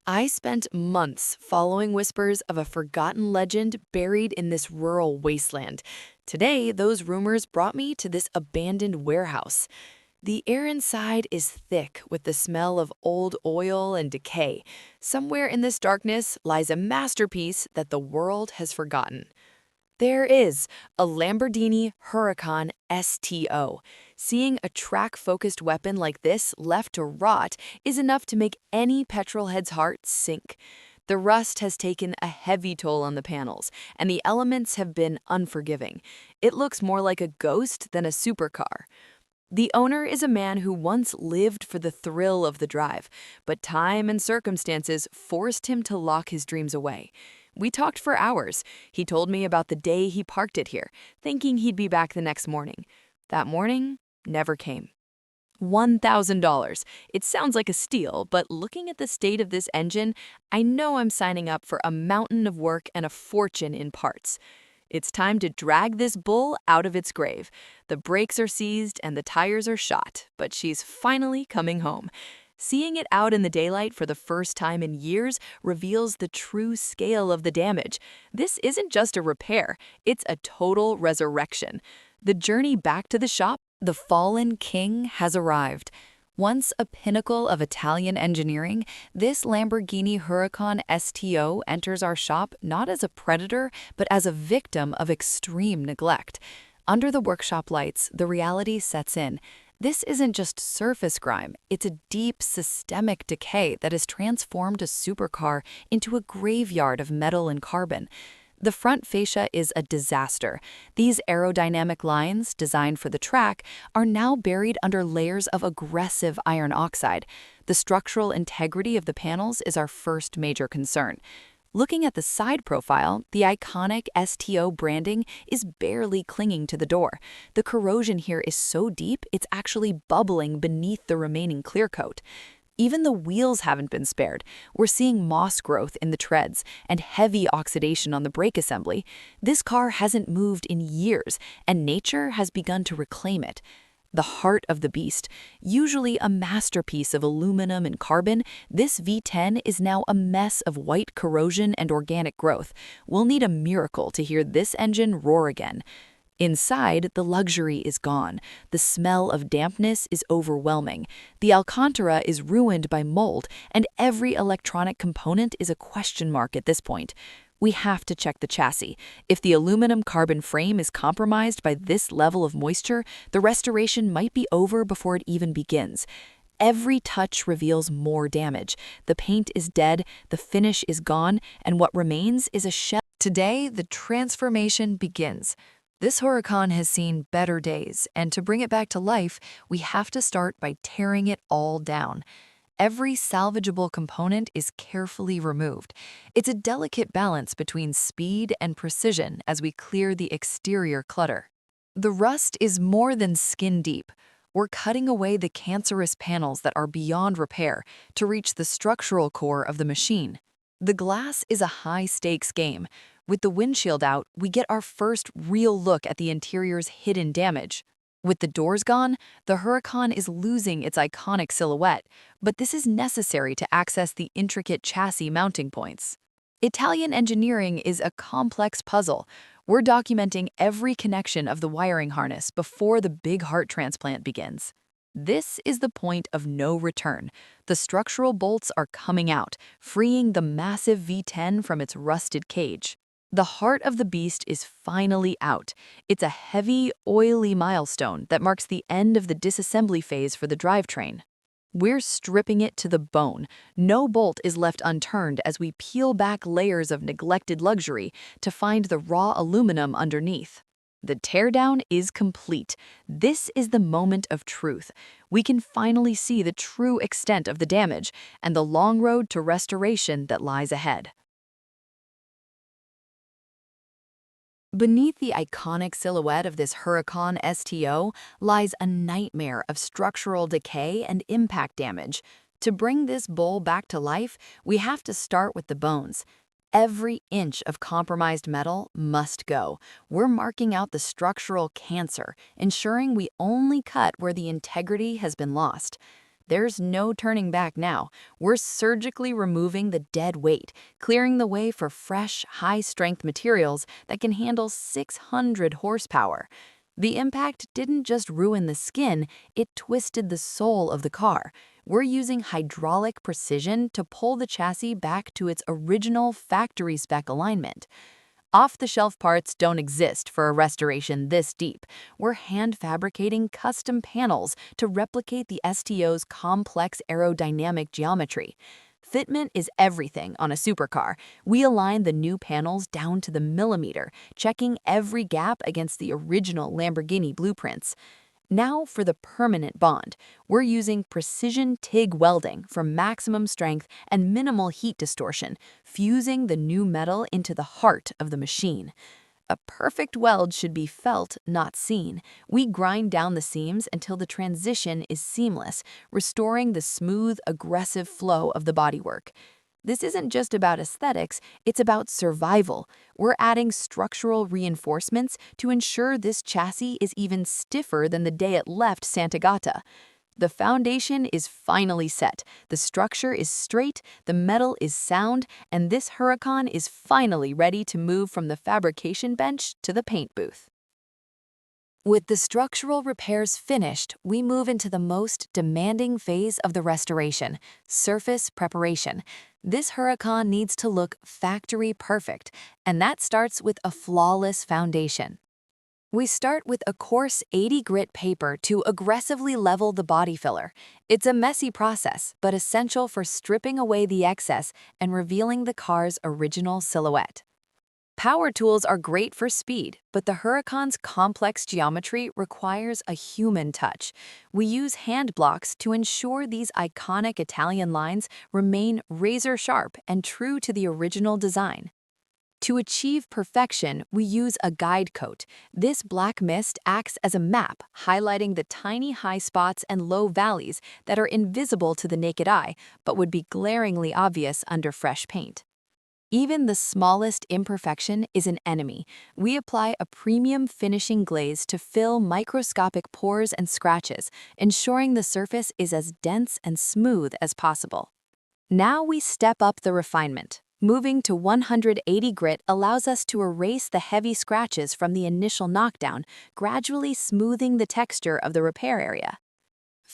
I spent months following whispers of a forgotten legend buried in this rural wasteland. Today, those rumors brought me to this abandoned warehouse. The air inside is thick with the smell of old oil and decay. Somewhere in this darkness lies a masterpiece that the world has forgotten. There is a Lamborghini Huracán STO. Seeing a track-focused weapon like this left to rot is enough to make any petrolhead's heart sink. The rust has taken a heavy toll on the panels, and the elements have been unforgiving. It looks more like a ghost than a supercar. The owner is a man who once lived for the thrill of the drive, but time and circumstances forced him to lock his dreams away. We talked for hours. He told me about the day he parked it here, thinking he'd be back the next morning. That morning never came. $1,000. It sounds like a steal, but looking at the state of this engine, I know I'm signing up for a mountain of work and a fortune in parts. It's time to drag this bull out of its grave. The brakes are seized and the tires are shot, but she's finally coming home. Seeing it out in the daylight for the first time in years reveals the true scale of the damage. This isn't just a repair, it's a total resurrection. The journey back to the shop, the fallen king, has arrived. Once a pinnacle of Italian engineering, this Lamborghini Huracan STO enters our shop not as a predator, but as a victim of extreme neglect. Under the workshop lights, the reality sets in. This isn't just surface grime, it's a deep, systemic decay that has transformed a supercar into a graveyard of metal and carbon. The front fascia is a disaster. These aerodynamic lines, designed for the track, are now buried under layers of aggressive iron oxide. The structural integrity of the panels is our first major concern. Looking at the side profile, the iconic STO branding is barely clinging to the door. The corrosion here is so deep, it's actually bubbling beneath the remaining clear coat. Even the wheels haven't been spared. We're seeing moss growth in the treads and heavy oxidation on the brake assembly. This car hasn't moved in years, and nature has begun to reclaim it. The heart of the beast, usually a masterpiece of aluminum and carbon, this V10 is now a mess of white corrosion and organic growth. We'll need a miracle to hear this engine roar again. Inside, the luxury is gone. The smell of dampness is overwhelming. The Alcantara is ruined by mold, and every electronic component is a question mark at this point. We have to check the chassis. If the aluminum carbon frame is compromised by this level of moisture, the restoration might be over before it even begins. Every touch reveals more damage. The paint is dead, the finish is gone, and what remains is a shell. Today, the transformation begins. This Huracan has seen better days, and to bring it back to life, we have to start by tearing it all down. Every salvageable component is carefully removed. It's a delicate balance between speed and precision as we clear the exterior clutter. The rust is more than skin deep. We're cutting away the cancerous panels that are beyond repair to reach the structural core of the machine. The glass is a high-stakes game. With the windshield out, we get our first real look at the interior's hidden damage. With the doors gone, the Huracan is losing its iconic silhouette, but this is necessary to access the intricate chassis mounting points. Italian engineering is a complex puzzle. We're documenting every connection of the wiring harness before the big heart transplant begins. This is the point of no return. The structural bolts are coming out, freeing the massive V10 from its rusted cage. The heart of the beast is finally out. It's a heavy, oily milestone that marks the end of the disassembly phase for the drivetrain. We're stripping it to the bone. No bolt is left unturned as we peel back layers of neglected luxury to find the raw aluminum underneath. The teardown is complete. This is the moment of truth. We can finally see the true extent of the damage and the long road to restoration that lies ahead. Beneath the iconic silhouette of this Huracan STO lies a nightmare of structural decay and impact damage. To bring this bull back to life, we have to start with the bones. Every inch of compromised metal must go. We're marking out the structural cancer, ensuring we only cut where the integrity has been lost. There's no turning back now. We're surgically removing the dead weight, clearing the way for fresh, high-strength materials that can handle 600 horsepower. The impact didn't just ruin the skin, it twisted the soul of the car. We're using hydraulic precision to pull the chassis back to its original factory-spec alignment. Off-the-shelf parts don't exist for a restoration this deep. We're hand-fabricating custom panels to replicate the STO's complex aerodynamic geometry. Fitment is everything on a supercar. We align the new panels down to the millimeter, checking every gap against the original Lamborghini blueprints. Now for the permanent bond. We're using precision TIG welding for maximum strength and minimal heat distortion, fusing the new metal into the heart of the machine. A perfect weld should be felt, not seen. We grind down the seams until the transition is seamless, restoring the smooth, aggressive flow of the bodywork. This isn't just about aesthetics, it's about survival. We're adding structural reinforcements to ensure this chassis is even stiffer than the day it left Sant'Agata. The foundation is finally set, the structure is straight, the metal is sound, and this Huracan is finally ready to move from the fabrication bench to the paint booth. With the structural repairs finished, we move into the most demanding phase of the restoration, surface preparation. This Huracan needs to look factory perfect, and that starts with a flawless foundation. We start with a coarse 80 grit paper to aggressively level the body filler. It's a messy process, but essential for stripping away the excess and revealing the car's original silhouette. Power tools are great for speed, but the Huracan's complex geometry requires a human touch. We use hand blocks to ensure these iconic Italian lines remain razor-sharp and true to the original design. To achieve perfection, we use a guide coat. This black mist acts as a map, highlighting the tiny high spots and low valleys that are invisible to the naked eye, but would be glaringly obvious under fresh paint. Even the smallest imperfection is an enemy. We apply a premium finishing glaze to fill microscopic pores and scratches, ensuring the surface is as dense and smooth as possible. Now we step up the refinement. Moving to 180 grit allows us to erase the heavy scratches from the initial knockdown, gradually smoothing the texture of the repair area.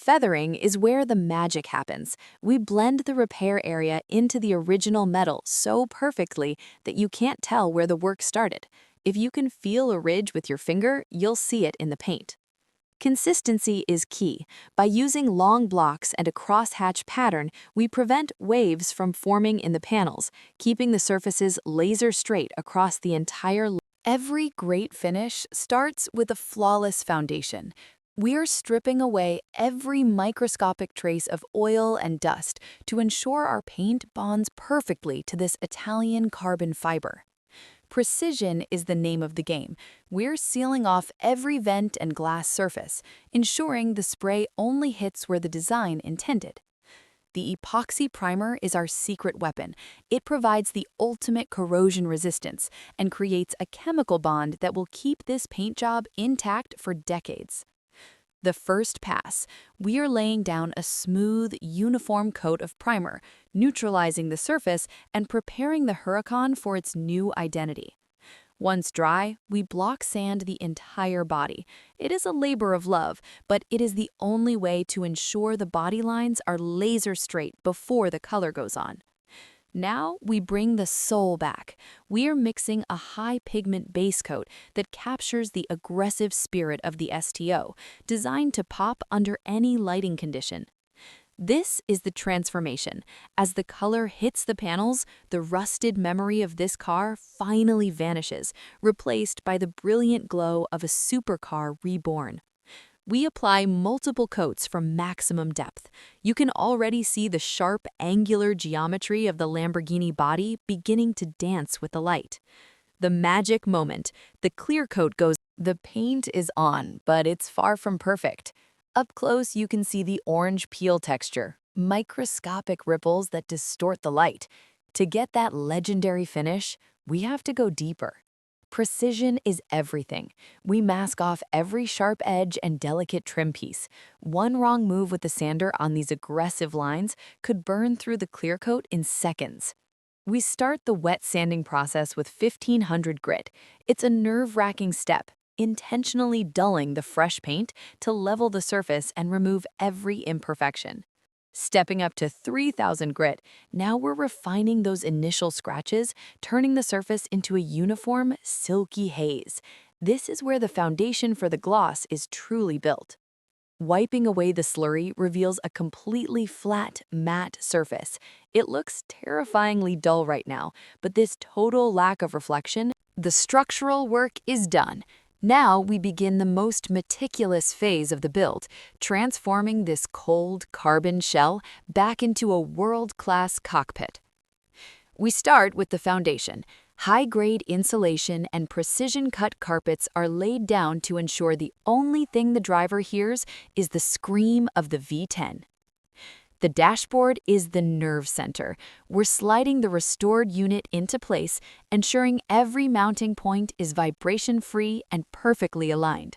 Feathering is where the magic happens. We blend the repair area into the original metal so perfectly that you can't tell where the work started. If you can feel a ridge with your finger, you'll see it in the paint. Consistency is key. By using long blocks and a crosshatch pattern, we prevent waves from forming in the panels, keeping the surfaces laser straight across the entire line. Every great finish starts with a flawless foundation. We're stripping away every microscopic trace of oil and dust to ensure our paint bonds perfectly to this Italian carbon fiber. Precision is the name of the game. We're sealing off every vent and glass surface, ensuring the spray only hits where the design intended. The epoxy primer is our secret weapon. It provides the ultimate corrosion resistance and creates a chemical bond that will keep this paint job intact for decades. The first pass, we are laying down a smooth, uniform coat of primer, neutralizing the surface and preparing the Huracan for its new identity. Once dry, we block sand the entire body. It is a labor of love, but it is the only way to ensure the body lines are laser straight before the color goes on. Now we bring the soul back. We are mixing a high pigment base coat that captures the aggressive spirit of the STO, designed to pop under any lighting condition. This is the transformation. As the color hits the panels, the rusted memory of this car finally vanishes, replaced by the brilliant glow of a supercar reborn. We apply multiple coats for maximum depth. You can already see the sharp, angular geometry of the Lamborghini body beginning to dance with the light. The magic moment. The clear coat goes. The paint is on, but it's far from perfect. Up close, you can see the orange peel texture, microscopic ripples that distort the light. To get that legendary finish, we have to go deeper. Precision is everything. We mask off every sharp edge and delicate trim piece. One wrong move with the sander on these aggressive lines could burn through the clear coat in seconds. We start the wet sanding process with 1500 grit. It's a nerve-wracking step, intentionally dulling the fresh paint to level the surface and remove every imperfection. Stepping up to 3000 grit, now we're refining those initial scratches, turning the surface into a uniform, silky haze. This is where the foundation for the gloss is truly built. Wiping away the slurry reveals a completely flat, matte surface. It looks terrifyingly dull right now, but this total lack of reflection, the structural work is done. Now we begin the most meticulous phase of the build, transforming this cold carbon shell back into a world-class cockpit. We start with the foundation. High-grade insulation and precision-cut carpets are laid down to ensure the only thing the driver hears is the scream of the V10. The dashboard is the nerve center. We're sliding the restored unit into place, ensuring every mounting point is vibration-free and perfectly aligned.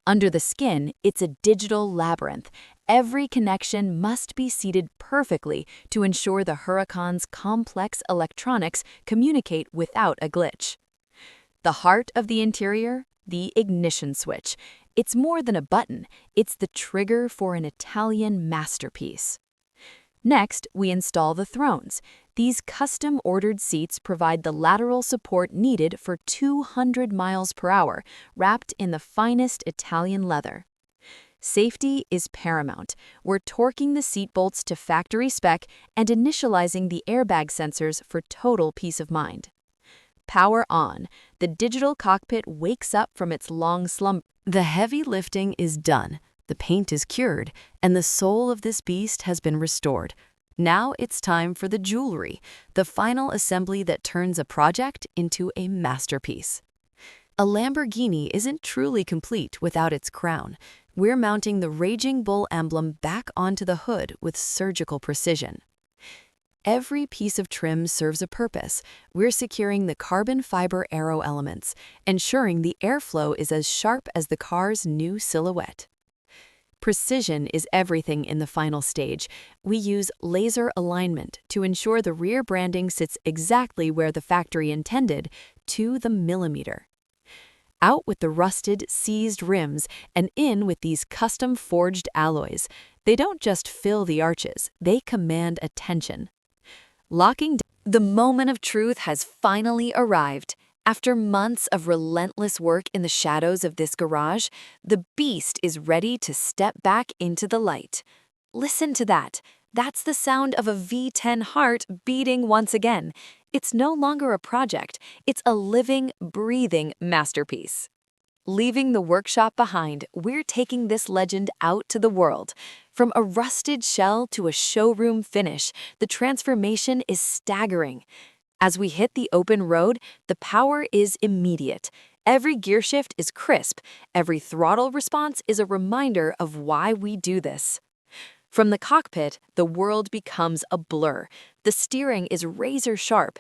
Under the skin, it's a digital labyrinth. Every connection must be seated perfectly to ensure the Huracan's complex electronics communicate without a glitch. The heart of the interior, the ignition switch. It's more than a button, it's the trigger for an Italian masterpiece. Next, we install the thrones. These custom-ordered seats provide the lateral support needed for 200 miles per hour, wrapped in the finest Italian leather. Safety is paramount. We're torquing the seat bolts to factory spec and initializing the airbag sensors for total peace of mind. Power on. The digital cockpit wakes up from its long slumber. The heavy lifting is done, the paint is cured, and the soul of this beast has been restored. Now it's time for the jewelry, the final assembly that turns a project into a masterpiece. A Lamborghini isn't truly complete without its crown. We're mounting the Raging Bull emblem back onto the hood with surgical precision. Every piece of trim serves a purpose. We're securing the carbon fiber aero elements, ensuring the airflow is as sharp as the car's new silhouette. Precision is everything in the final stage. We use laser alignment to ensure the rear branding sits exactly where the factory intended, to the millimeter. Out with the rusted, seized rims and in with these custom-forged alloys. They don't just fill the arches, they command attention. Locking down. The moment of truth has finally arrived. After months of relentless work in the shadows of this garage, the beast is ready to step back into the light. Listen to that. That's the sound of a V10 heart beating once again. It's no longer a project. It's a living, breathing masterpiece. Leaving the workshop behind, we're taking this legend out to the world. From a rusted shell to a showroom finish, the transformation is staggering. As we hit the open road, the power is immediate. Every gear shift is crisp. Every throttle response is a reminder of why we do this. From the cockpit, the world becomes a blur. The steering is razor sharp.